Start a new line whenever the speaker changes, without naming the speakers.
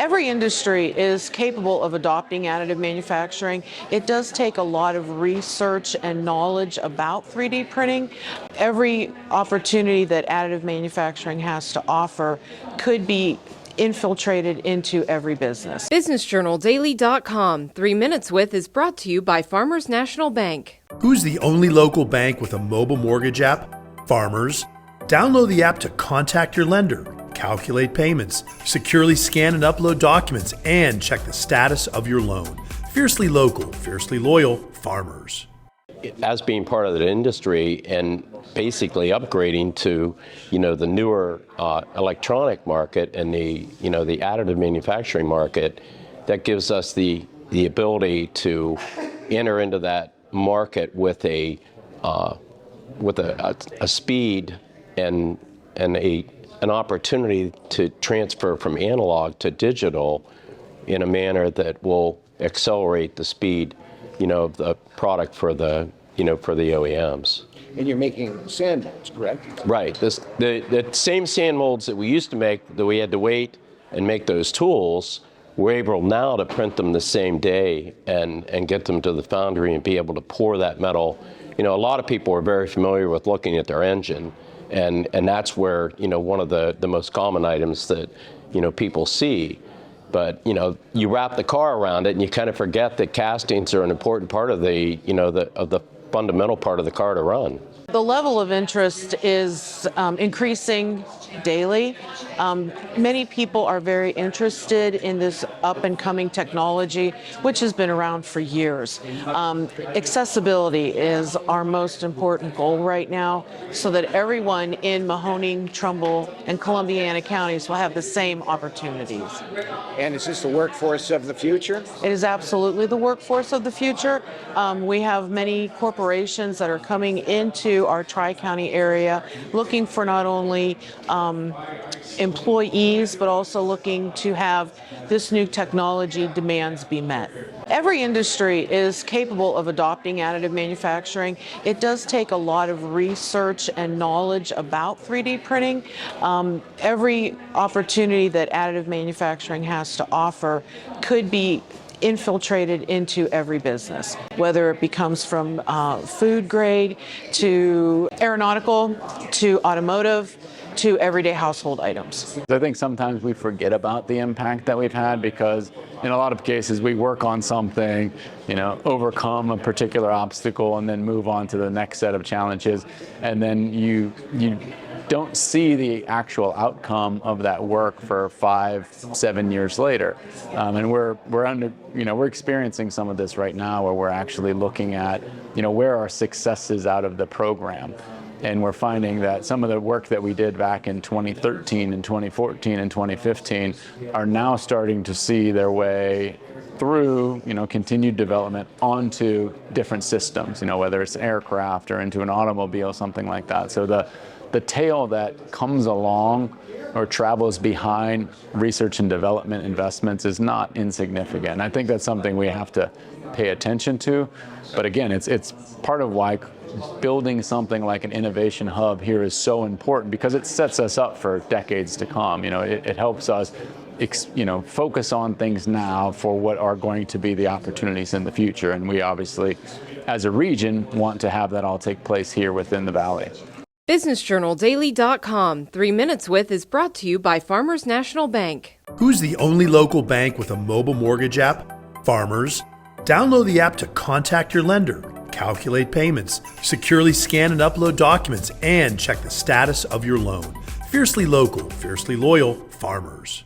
Every industry is capable of adopting additive manufacturing. It does take a lot of research and knowledge about 3D printing. Every opportunity that additive manufacturing has to offer could be infiltrated into every business.
BusinessJournalDaily.com 3 Minutes With is brought to you by Farmers National Bank.
Who's the only local bank with a mobile mortgage app? Farmers. Download the app to contact your lender, calculate payments, securely scan and upload documents, and check the status of your loan. Fiercely local, fiercely loyal, Farmers.
As being part of the industry and basically upgrading to, the newer electronic market and the additive manufacturing market, that gives us the ability to enter into that market with a speed and an opportunity to transfer from analog to digital in a manner that will accelerate the speed, of the product for the OEMs.
And you're making sand molds, correct?
Right. The same sand molds that we used to make, that we had to wait and make those tools, we're able now to print them the same day and get them to the foundry and be able to pour that metal. A lot of people are very familiar with looking at their engine, and that's where, one of the most common items that, people see. But, you wrap the car around it and you kind of forget that castings are an important part of the fundamental part of the car to run.
The level of interest is increasing daily. Many people are very interested in this up-and-coming technology, which has been around for years. Accessibility is our most important goal right now, so that everyone in Mahoning, Trumbull, and Columbiana counties will have the same opportunities.
And is this the workforce of the future?
It is absolutely the workforce of the future. We have many corporations that are coming into our Tri-County area looking for not only employees, but also looking to have this new technology demands be met. Every industry is capable of adopting additive manufacturing. It does take a lot of research and knowledge about 3D printing. Every opportunity that additive manufacturing has to offer could be infiltrated into every business, whether it becomes from food grade to aeronautical to automotive to everyday household items.
I think sometimes we forget about the impact that we've had, because in a lot of cases we work on something, overcome a particular obstacle and then move on to the next set of challenges, and then you don't see the actual outcome of that work for 5-7 years later. And we're experiencing some of this right now, where we're actually looking at, where are successes out of the program. And we're finding that some of the work that we did back in 2013 and 2014 and 2015 are now starting to see their way through, continued development onto different systems, whether it's aircraft or into an automobile, something like that. So the tail that comes along or travels behind research and development investments is not insignificant. And I think that's something we have to pay attention to. But again, it's part of why building something like an innovation hub here is so important, because it sets us up for decades to come. It helps us focus on things now for what are going to be the opportunities in the future. And we obviously, as a region, want to have that all take place here within the Valley.
BusinessJournalDaily.com 3 Minutes With is brought to you by Farmers National Bank.
Who's the only local bank with a mobile mortgage app? Farmers. Download the app to contact your lender, calculate payments, securely scan and upload documents, and check the status of your loan. Fiercely local, fiercely loyal, Farmers.